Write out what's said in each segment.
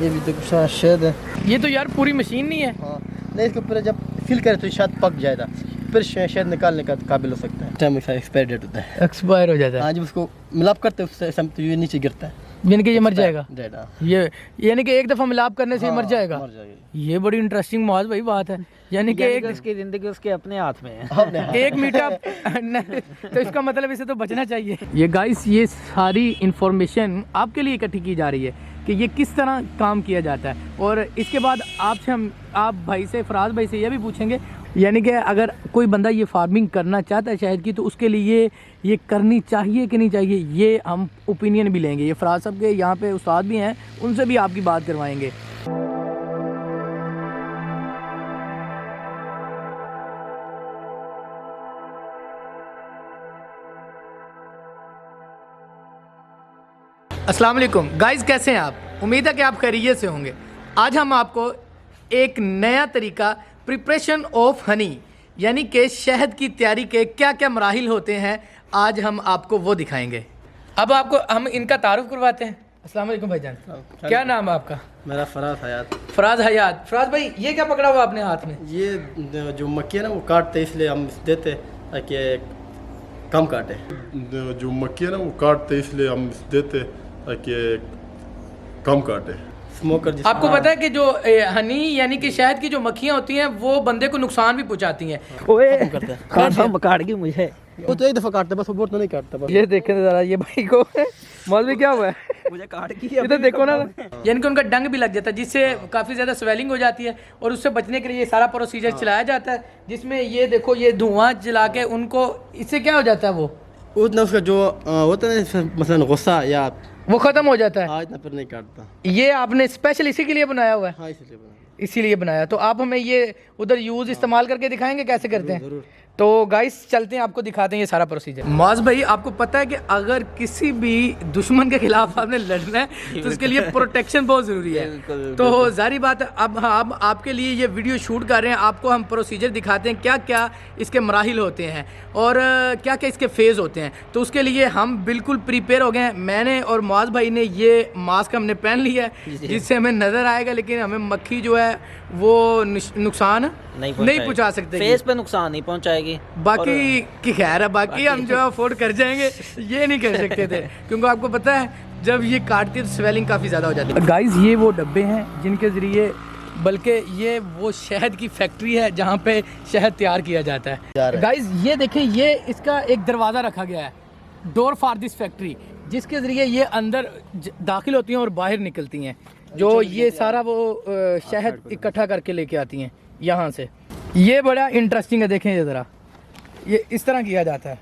ये भी देखो सारा शहद है। ये तो यार पूरी मशीन नहीं है। हाँ नहीं, इसको फिर जब फिल करे तो शहद पक जाएगा, फिर शहद निकालने का काबिल हो सकता है। टाइम एक्सपायर डेट होता है, एक्सपायर हो जाता है। हाँ जब उसको मिलाप करते हैं उससे तो ये नीचे गिरता है, यानी कि ये मर जाएगा। डेट। हाँ ये यानी कि एक दफ़ा मिलाप करने से ही मर जाएगा। मर जाएगा। ये बड़ी इंटरेस्टिंग मौज भाई बात है। यानी कि एक उसकी जिंदगी उसके अपने हाथ में है। एक मीठा तो इसका मतलब इसे तो बचना चाहिए। ये गाइस ये सारी इंफॉर्मेशन आपके लिए इकट्ठी की जा रही है कि ये किस तरह काम किया जाता है। और इसके बाद आप भाई से, फराज भाई से यह भी पूछेंगे, यानी कि अगर कोई बंदा ये फार्मिंग करना चाहता है शहद की, तो उसके लिए ये करनी चाहिए कि नहीं चाहिए, ये हम ओपिनियन भी लेंगे। ये फराज साहब के यहाँ पे उस्ताद भी हैं, उनसे भी आपकी बात करवाएंगे। अस्सलाम वालेकुम गाइस, कैसे हैं आप? उम्मीद है कि आप खैरियत से होंगे। आज हम आपको एक नया तरीका प्रिपरेशन ऑफ हनी यानी कि शहद की तैयारी के क्या क्या मराहिल होते हैं, आज हम आपको वो दिखाएंगे। अब आपको हम इनका तारुफ करवाते हैं। अस्सलाम वालेकुम भाईजान, क्या नाम है आपका? मेरा फराज हयात। फराज हयात। फराज भाई ये क्या पकड़ा हुआ आपने हाथ में? ये जो मक्खी है ना वो काटते इसलिए हम देते ताकि कम काटे। जो मक्खी है ना वो काटते इसलिए हम देते ताकि कम काटे। स्मोकर आपको पता है कि जो हनी यानी कि शहद की जो मक्खियाँ होती हैं वो बंदे को नुकसान भी पहुंचाती हैं। ओए करते हैं। काट गई मुझे। वो तो एक दफ़ा काटता है बस, वो बहुत नहीं काटता बस। ये देखें जरा ये भाई को मौलवी क्या हुआ है? मुझे काट गई। ये तो देखो ना, यानी कि उनका डंग भी लग जाता है जिससे काफ़ी ज़्यादा स्वेलिंग हो जाती है। और उससे बचने के लिए ये सारा प्रोसीजर चलाया जाता है, जिसमें ये देखो ये धुआं जला के उनको, इससे क्या हो जाता है वो उतना उसका जो होता है मसलन गुस्सा या वो ख़त्म हो जाता है। हाँ इतना फिर नहीं काटता। ये आपने स्पेशल इसी के लिए बनाया हुआ है? हाँ इसलिए बना। इसीलिए बनाया। तो आप हमें ये उधर यूज़ इस्तेमाल करके दिखाएंगे कैसे करते हैं? जरूर। तो गाइस चलते हैं, आपको दिखाते हैं ये सारा प्रोसीजर। माज भाई आपको पता है कि अगर किसी भी दुश्मन के खिलाफ आपने लड़ना है तो उसके लिए प्रोटेक्शन बहुत ज़रूरी है। तो जारी बात है, अब हम आपके लिए ये वीडियो शूट कर रहे हैं, आपको हम प्रोसीजर दिखाते हैं क्या क्या इसके मराहिल होते हैं और क्या क्या इसके फेज़ होते हैं। तो उसके लिए हम बिल्कुल प्रिपेयर हो गए हैं। मैंने और मुआज़ भाई ने ये मास्क हमने पहन लिया है जिससे हमें नज़र आएगा, लेकिन हमें मक्खी जो है वो नुकसान नहीं पहुंचा सकते। फेस पे नुकसान नहीं पहुंचाएगी, बाकी की खैर है, बाकी हम जो अफोर्ड कर जाएंगे, ये नहीं कर सकते थे क्योंकि आपको पता है जब ये काटती है तो स्वेलिंग काफ़ी ज़्यादा हो जाती है। गाइस ये वो डब्बे हैं जिनके ज़रिए, बल्कि ये वो शहद की फैक्ट्री है जहाँ पे शहद तैयार किया जाता है। गाइस ये देखें, ये इसका एक दरवाज़ा रखा गया है, डोर फॉर दिस फैक्ट्री, जिसके ज़रिए ये अंदर दाखिल होती हैं और बाहर निकलती हैं। जो ये सारा वो शहद इकट्ठा करके लेके आती हैं यहाँ से। ये बड़ा इंटरेस्टिंग है, देखें ये ज़रा, ये इस तरह किया जाता है।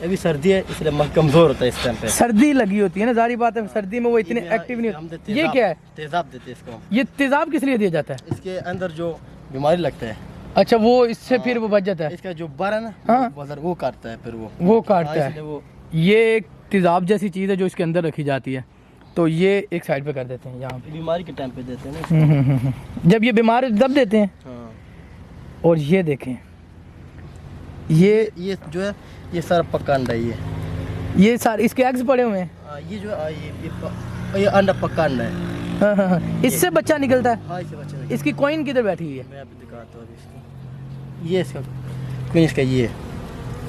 अभी सर्दी है इसलिए मक्खी कमज़ोर होता है इस टाइम पे। सर्दी लगी होती है ना, जारी बात है, सर्दी में वो इतने एक्टिव नहीं होते। ये क्या है? तेज़ाब देते हैं इसको। ये तेज़ाब किस लिए दिया जाता है? इसके अंदर जो बीमारी लगता है, अच्छा वो इससे फिर वो बच जाता है। इसका जो बार है ना, हाँ वो काटता है, फिर वो काटता है। इसलिए वो ये एक तेज़ाब जैसी चीज़ है जो इसके अंदर रखी जाती है। तो ये एक साइड पे कर देते हैं, यहाँ पे बीमारी के टाइम पे देते हैं ना। जब ये बीमार दब देते हैं। हाँ। और ये देखें, ये जो है ये सारा पक्का अंडा ही है। ये सारे इसके एग्स पड़े हुए हैं। ये जो ये अंडा पक्का अंडा है। हाँ। इससे बच्चा निकलता है। हाँ इससे बच्चा निकलता है। इसकी कॉइन किधर बैठी हुई है? मैं आपको दिखाता हूँ इसकी। ये इसका कोई इसका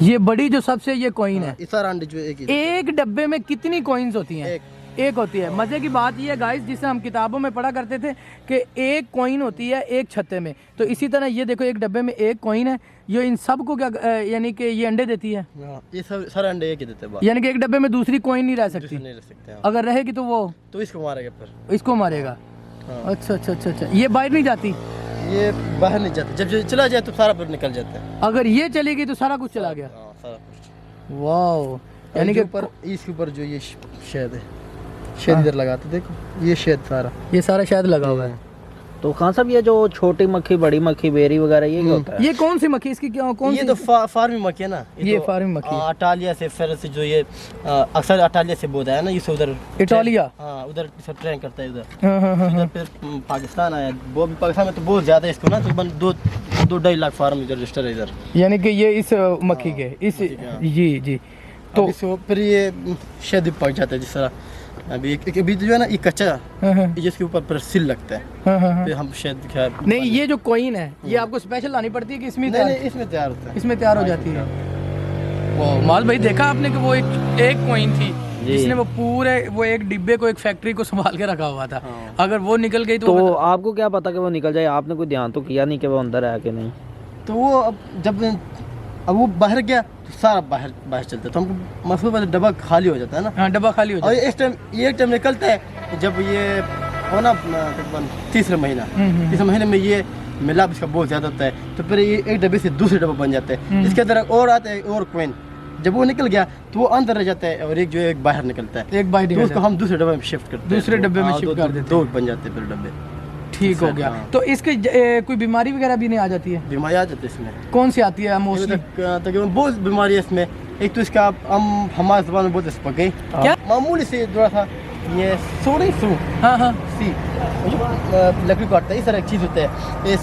ये बड़ी जो सबसे ये कॉइन है। ये सारा अंडे जो एक डब्बे में कितनी कॉइन्स होती हैं? एक होती है। मज़े की बात ये है गाइस, जिसे हम किताबों में पढ़ा करते थे कि एक कॉइन होती है एक छत्ते में, तो इसी तरह ये देखो एक डब्बे में एक कॉइन है। ये इन सब को क्या यानी कि ये अंडे देती है। ये सब सारे अंडे एक ही देते हैं, यानी कि एक डब्बे में दूसरी कॉइन नहीं रह सकती। नहीं रह सकते। अगर रहेगी तो वो तो इसको मारेगा, फिर इसको मारेगा। अच्छा अच्छा अच्छा अच्छा। ये बाहर नहीं जाती? ये बाहर नहीं जाता, जब चला जाए तो सारा फिर निकल जाता है। अगर ये चली गई तो सारा कुछ चला गया। सारा कुछ। वाह, यानी कि ऊपर इसके ऊपर जो ये शहद है, शहद इधर लगाते देखो, ये शहद सारा, ये सारा शहद लगा हुआ है। तो खान साहब ये जो छोटी मक्खी, बड़ी मक्खी, बेरी वगैरह, ये क्या होता है? ये कौन सी मक्खी, इसकी क्या कौन ये सी? तो फार्मिंग मक्खी है ना। ये तो फार्मिंग मक्खी अटालिया से, फिर से जो ये अक्सर अटालिया से बोता है ना, इसे उधर इटालिया। हाँ उधर सब ट्रेन करता है उधर। हाँ। फिर पाकिस्तान आया, वो भी पाकिस्तान में तो बहुत ज़्यादा है इसको ना, तकरीबन 2-2.5 लाख फार्म इधर रजिस्टर है इधर। यानी कि ये इस मक्खी के इस जी जी। तो फिर ये शहद पक जाता है, जिस तरह अभी अभी जो है ना ये कच्चा, हाँ, हाँ, जिसके ऊपर पर सिल लगता है, हाँ, हाँ। फिर हम शायद क्या नहीं ये जो कॉइन है ये आपको स्पेशल लानी पड़ती है कि इसमें नहीं इसमें तैयार होता है। इसमें तैयार हो जाती है। वो माल भाई देखा आपने कि वो एक कॉइन थी जिसने वो पूरे वो एक डिब्बे को एक फैक्ट्री को संभाल के रखा हुआ था। अगर वो निकल गई तो आपको क्या पता कि वो निकल जाए? आपने कोई ध्यान तो किया नहीं कि वो अंदर है कि नहीं? तो वो अब वो बाहर गया तो सारा बाहर चलता है, तो हमको मसरूफ वाला डब्बा खाली हो जाता है ना। हाँ डब्बा खाली हो और जाता इस टाइम ये एक टाइम निकलता है जब ये हो ना तकरीबन तीसरे महीना, तीसरे महीने में ये मिलाप इसका बहुत ज़्यादा होता है, तो फिर ये एक डब्बे से दूसरे डब्बा बन जाते हैं। इसके अंदर और आता है और कॉइन, जब वो निकल गया तो वो अंदर रह जाता है और एक जो है एक बाहर निकलता है। एक बाइट तो उसको हम दूसरे डब्बे में शिफ्ट करते हैं, दूसरे डब्बे में शिफ्ट कर देते हैं। दो बन जाते हैं फिर डब्बे। ठीक हो गया। हाँ। तो इसके कोई बीमारी वगैरह भी नहीं आ जाती है? बीमारी आ जाती है इसमें, कौन सी आती है मोस्टली? तकरीबन बहुत बीमारी है इसमें। एक तो इसका हम हमारे ज़बान में बोलते हैं स्पगे, क्या? मामूली से थोड़ा सा ये सोड़ी सू हाँ हाँ सी लकड़ी काटता है, इस तरह की चीज़ होता है। इस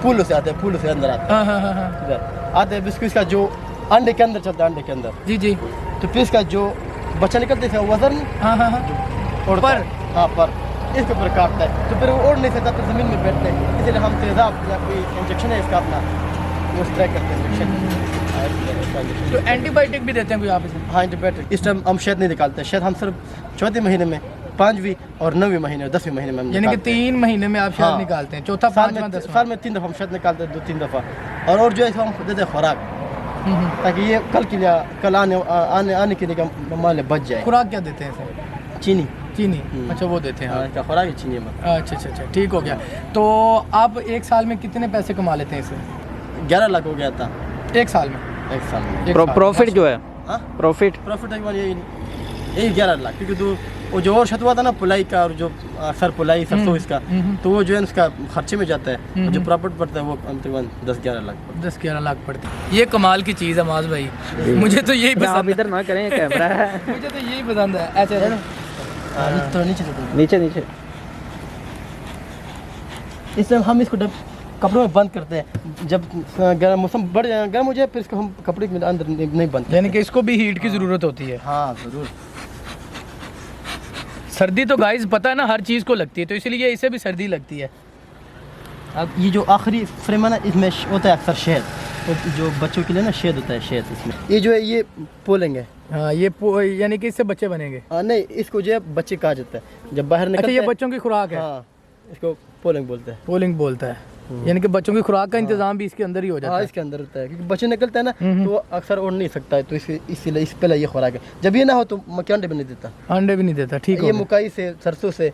फूलों से आते हैं, फूलों से अंदर आते हाँ हाँ हाँ हाँ। हैं, इधर आते हैं। बिस्कुट इसका जो अंडे के अंदर चलता है, अंडे के अंदर, जी जी। तो फिर इसका जो बच्चा निकलता है इसका वजन हाँ हाँ हाँ। उड़ता है। हाँ पर इसके ऊपर काटता है तो फिर वो उड़ नहीं सकता, फिर ज़मीन में बैठते हैं। इसलिए हम तेज़ाब या कोई इंजेक्शन है इसका अपना वो स्ट्राइक करते हैं इंजेक्शन। तो एंटीबायोटिक भी देते हैं कोई आप इसे? हाँ एंटीबायोटिक इस टाइम हम शहद नहीं निकालते, शहद हम सिर्फ चौथे महीने में, 5वीं और 9वीं महीने और 10वीं महीने में हम यानी कि निकालते हैं। 3 महीने में आप शहद हाँ। निकालते हैं, चौथा साल 5वां में 10वां? 3 दफ़ा हम शहद निकालते हैं, 2-3 दफ़ा। और जो है इसको हम देते हैं खुराक, ताकि ये कल के लिए कल आने के लिए माल बच जाए। खुराक क्या देते हैं सर? चीनी, चीनी। अच्छा वो देते हैं हाँ आप। इसका खुराक है चीनी में। अच्छा अच्छा अच्छा ठीक हो गया। तो आप एक साल में कितने पैसे कमा लेते हैं इससे? 11 लाख हो गया था एक साल में? एक साल में। एक साल। प्रॉफिट जो है, हाँ प्रॉफिट प्रॉफिट तकरीबन यही 11 लाख, क्योंकि वो जो और शत हुआ था ना पुलाई का और जो सर पुलाई सरसों इसका, तो वो जो है उसका खर्चे में जाता है, और जो प्रॉफिट पड़ता है वो तकरीबन 10-11 लाख। 10-11 लाख पड़ते हैं। ये कमाल की चीज़ है माज भाई, मुझे तो यही आप पसंद इधर ना करें, कैमरा है। है। मुझे तो यही पसंद है। ऐसे तो नीचे से नीचे नीचे इस टाइम हम इसको कपड़ों में बंद करते हैं। जब गर्म मौसम बढ़ जाए, गर्म हो जाए, फिर इसको हम कपड़े के अंदर नहीं बंद करते। यानी कि इसको भी हीट की ज़रूरत होती है। हाँ ज़रूर। सर्दी तो गाइस पता है ना हर चीज़ को लगती है, तो इसलिए इसे भी सर्दी लगती है। अब ये जो आखिरी फ्रेम है ना, इसमें होता है अक्सर शहद, तो जो बच्चों के लिए ना शहद होता है, शहद इसमें। ये जो है ये पोलिंग है। हाँ ये यानी कि इससे बच्चे बनेंगे। हाँ नहीं, इसको जो है बच्चे कहा जाता है जब बाहर निकलते अच्छा ये हैं। बच्चों की खुराक है? हाँ इसको पोलिंग बोलते हैं। पोलिंग बोलता है, यानी कि बच्चों की खुराक का इंतजाम भी इसके अंदर ही हो जाता हाँ है। इसके अंदर होता है, क्योंकि बच्चे निकलते हैं ना तो वो अक्सर उड़ नहीं सकता है, तो इसीलिए इस पहले ये खुराक है। जब ये ना हो तो मक्खी अंडे भी नहीं देता। अंडे भी नहीं देता। ठीक ये है। मकई से, सरसों से,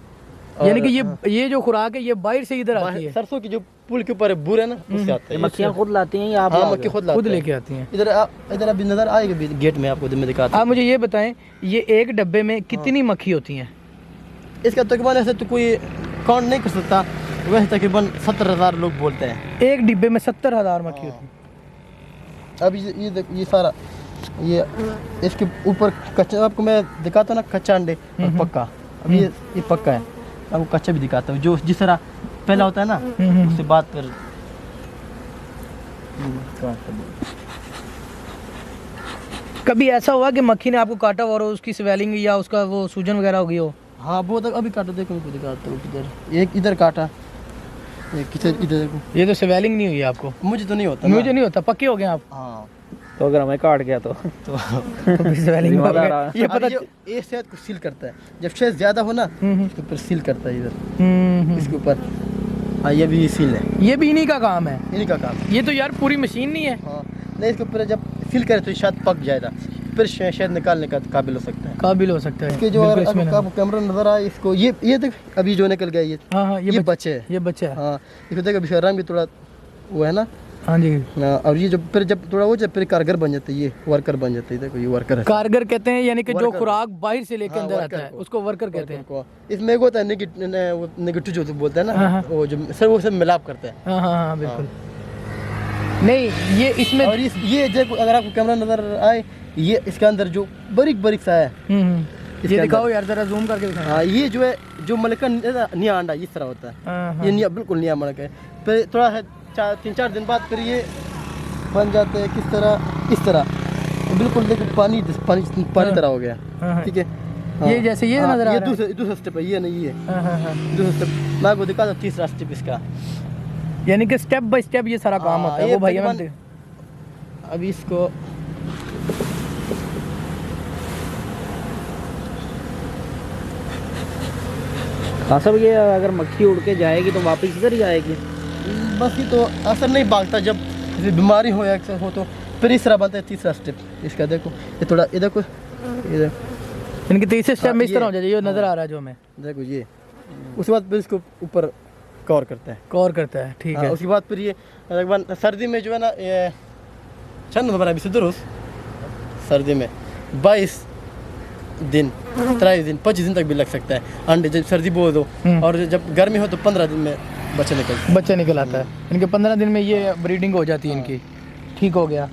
यानी कि ये जो खुराक है ये बाहर से इधर आती है? सरसों की जो पुल के ऊपर बूर है ना, उससे आता है। मक्खियाँ खुद लाती हैं या आप हाँ लाओगे? मक्खी खुद लाते खुद हैं। लेके आती हैं। इधर अभी नजर आएगी गेट में, आपको मैं दिखाता हूँ। आप मुझे ये बताएं ये एक डब्बे में कितनी मक्खी होती हैं? इसका तकरीबन ऐसे तो कोई काउंट नहीं कर सकता, वैसे तकरीबन 70,000 लोग बोलते हैं। एक डिब्बे में 70,000 मक्खी होती हैं। अब ये सारा ये इसके ऊपर कच्चा आपको मैं दिखाता हूँ ना, कच्चा अंडे और पक्का। अब ये पक्का है, आपको कच्चा भी दिखाता हूँ। जो जिस तरह पहला होता है ना, उससे बाद फिर कभी ऐसा हुआ कि मक्खी ने आपको काटा और उसकी स्वेलिंग या उसका वो सूजन वगैरह हो गई हो? हाँ बहुत अभी काटा, देखो मैं दिखाता हूँ। इधर एक इधर काटा, एक इधर देखो। ये तो स्वेलिंग नहीं हुई आपको? मुझे तो नहीं होता ना। मुझे नहीं होता। पक्के हो गए आप? हाँ तो अगर हमें काट गया तो स्वेलिंग हो गया। ये पता ये शहद को सील करता है, जब शहद ज्यादा हो ना तो फिर सील करता है इधर इसके ऊपर। हाँ ये भी सील है, ये भी इन्हीं का काम है? इन्हीं का काम है। ये तो यार पूरी मशीन नहीं है। हाँ नहीं, इसके ऊपर जब सील करे तो शायद पक जाएगा, फिर शहद निकालने का काबिल हो सकता है। काबिल हो सकता है। इसके जो बिल्कुल इसमें आपको कैमरा नजर आए इसको, ये देख अभी जो निकल गया ये। हाँ हाँ ये बच्चे है। ये बच्चा है। हाँ इसको देख, अभी इसका रंग भी थोड़ा वो है ना। हाँ जी। और ये जो फिर जब थोड़ा हो जाए फिर कारगर बन जाते हैं, ये वर्कर बन जाते हैं। देखो ये वर्कर है। कारगर कहते हैं, यानी कि जो वर्कर। खुराक बाहर से लेके हाँ, अंदर वर्कर आता है को। उसको वर्कर कहते हैं। को इसमें एक होता है नेगेटिव जो बोलते हैं हाँ, हाँ। ना, वो जो सर वो सब मिलाप करते हैं। हाँ हाँ हाँ बिल्कुल। नहीं ये इसमें और ये देखो, अगर आपको कैमरा नजर आए, ये इसके अंदर जो बारीक बारीक सा है। ये अंदर। दिखाओ यार जरा जूम करके दिखाओ। हाँ ये जो है जो मलका निया अंडा इस तरह होता है। हाँ, हाँ। ये निया बिल्कुल निया मलका है। फिर थोड़ा है 3-4 दिन बाद फिर ये बन जाते हैं किस तरह, इस तरह बिल्कुल। देखो पानी तरह हो गया। हाँ, हाँ। ठीक है, ये जैसे ये हाँ, नजर आ ये रहा है। दूसरा स्टेप है, ये नहीं ये हाँ हाँ हाँ। दूसरा स्टेप। मैं आपको दिखा दूँ तीसरा स्टेप इसका। यानी कि स्टेप बाय स्टेप ये सारा काम हाँ, होता है। ये वो भैया तकरीबन- मैं अभी इसको हाँ सब ये अगर मक्खी उड़ के जाएगी तो वापस इधर ही जाएगी। बस ये तो असर नहीं भागता, जब किसी बीमारी हो या एक्सेस हो तो फिर इस तरह बनता है तीसरा स्टेप इसका। देखो ये थोड़ा, ये देखो, ये देखो, इनके तीसरे स्टेप में इस ये- तरह हो जाए, ये नजर आ रहा है जो हमें। देखो ये। उसके बाद फिर इसको ऊपर कवर करता है। कवर करता है, ठीक हाँ, है। उसके बाद फिर ये तकरीबन सर्दी में जो है ना, ये चंद हमारा अभी से दुरुस्त सर्दी में 22 दिन 23 दिन 25 दिन तक भी लग सकता है अंडे, जब सर्दी बहुत हो। और जब गर्मी हो तो 15 दिन में बच्चे निकलते बच्चा निकल आता है। इनके 15 दिन में ये ब्रीडिंग हो जाती है इनकी। ठीक हो गया।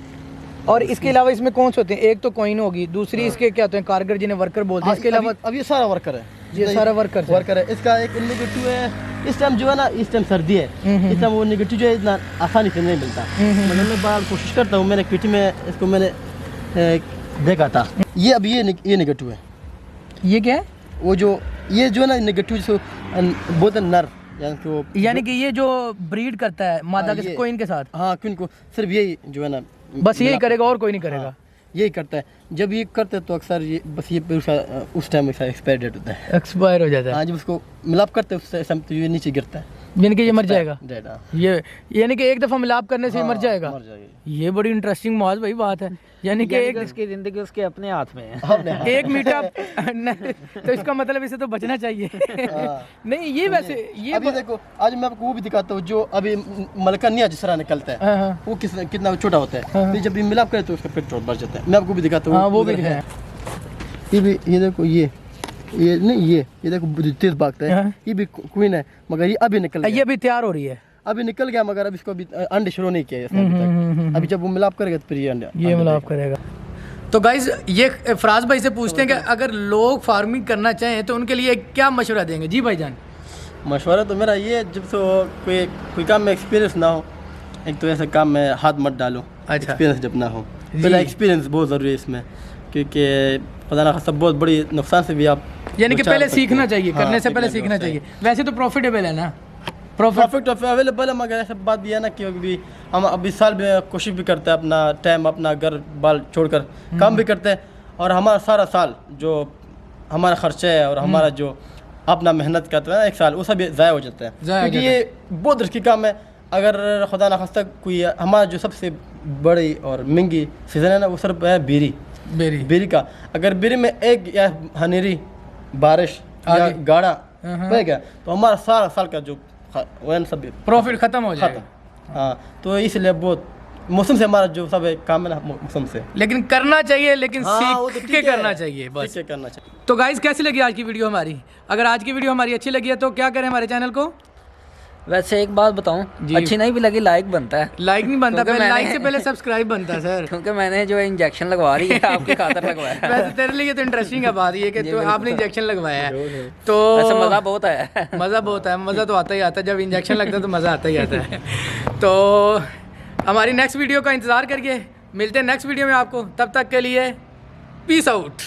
और इसके अलावा इसमें कौन से होते हैं? एक तो कॉइन होगी, दूसरी इसके क्या होते हैं, कारगर जिन्हें वर्कर बोलते हैं। इसके अलावा अब ये सारा वर्कर है, ये सारा वर्कर है। इसका एक नेगेटिव है, इस टाइम जो है ना, इस टाइम सर्दी है, इस टाइम वो नेगेटिव जो है इतना आसानी से नहीं मिलता। मतलब मैं बार कोशिश करता हूँ, मैंने पीटी में इसको मैंने देखा था। ये अब ये नेगेटिव है। ये क्या है? वो जो ये जो है ना नेगेटिव जो बोलते हैं नर, यानी कि वो, यानी कि ये जो ब्रीड करता है मादा के ये- कोइन के साथ, हाँ क्यों को सिर्फ यही जो है ना बस यही करेगा और कोई नहीं करेगा। हाँ, यही करता है। जब ये करते हैं तो अक्सर ये बस ये उस टाइम एक्सपायर डेट होता है। एक्सपायर हो जाता है। हाँ, जब उसको मिलाप करते हैं उस टाइम तो ये नीचे गिरता है, यानी कि ये मर जाएगा। डेड। हाँ, ये यानी कि एक दफा मिलाप करने से ये मर जाएगा। मर जाएगा। ये बड़ी इंटरेस्टिंग मौज भाई बात है। यानी कि यानी एक कि उसकी जिंदगी उसके अपने हाथ में है। एक मीठा तो इसका मतलब इसे तो बचना चाहिए। नहीं ये वैसे ये अभी देखो, आज मैं आपको वो भी दिखाता हूँ जो अभी मलकनिया जिस तरह निकलता है, हाँ, हाँ। वो कितना छोटा होता है। फिर जब ये मिलाप करे तो उसका पेट छोटा बढ़ जाता है। मैं आपको भी दिखाता हूँ। हाँ, वो भी उधर है। दिखाएं। ये भी, ये देखो, ये नहीं, ये देखो तेज भागता है। हाँ। ये भी क्वीन है, मगर ये अभी निकल गया। ये भी तैयार हो रही है। अभी निकल गया, मगर अभी इसको अभी अंडे शुरू नहीं किया है इसने अभी तक। अभी जब वो मिलाप करेगा तो फिर ये अंडे मिलाप करेगा। तो गाइज ये फराज भाई से पूछते हैं कि अगर लोग फार्मिंग करना चाहें तो उनके लिए क्या मशवरा देंगे? जी भाईजान। मशवरा तो मेरा ये, जब तो कोई काम में एक्सपीरियंस ना हो, एक तो ऐसे काम में हाथ मत डालो। अच्छा। एक्सपीरियंस जब ना हो, पहले एक्सपीरियंस बहुत ज़रूरी है इसमें, क्योंकि पता ना सब बहुत बड़ी नुकसान से भी आप, यानी कि पहले सीखना चाहिए, हाँ, करने से पहले सीखना चाहिए। वैसे तो प्रॉफिटेबल है ना, प्रॉफिट अवेलेबल है, मगर ऐसा बात भी है ना कि अभी हम अभी साल में कोशिश भी करते हैं, अपना टाइम अपना घर बाल छोड़कर काम भी करते हैं, और हमारा सारा साल जो हमारा खर्चा है और हमारा जो अपना मेहनत करते हैं ना एक साल, वो सब ज़ाया हो जाता है। ज़ाया हो क्योंकि ये बहुत रिस्की काम है। अगर खुदा ना खास्ता कोई हमारा जो सबसे बड़ी और महंगी सीज़न है ना, वो सिर्फ है बेरी का। अगर बेरी में एक या हनेरी बारिश या गाड़ा बह गया तो हमारा सारा साल का जो वो सब प्रॉफिट खत्म हो जाएगा। हाँ, तो इसलिए बहुत मौसम से हमारा जो सब है काम है ना, मौसम से। लेकिन करना चाहिए, लेकिन हाँ, वो तो सीख ठीक के है। करना चाहिए बस। सीख के करना चाहिए। तो गाइज कैसी लगी आज की वीडियो हमारी? अगर आज की वीडियो हमारी अच्छी लगी है तो क्या करें हमारे चैनल को? वैसे एक बात बताऊं, अच्छी नहीं भी लगी लाइक बनता है। लाइक नहीं बनता, क्योंकि पहले लाइक मैंने- से पहले सब्सक्राइब बनता है सर। क्योंकि मैंने जो इंजेक्शन लगवा रही है आपकी खातर लगवाया है। वैसे तेरे लिए तो इंटरेस्टिंग है बात ये कि तो आपने इंजेक्शन लगवाया है तो वैसे मज़ा बहुत आया। मज़ा बहुत है, मज़ा तो आता ही आता है। जब इंजेक्शन लगता है तो मज़ा आता ही आता है। तो हमारी नेक्स्ट वीडियो का इंतज़ार करिए, मिलते हैं नेक्स्ट वीडियो में आपको। तब तक के लिए पीस आउट।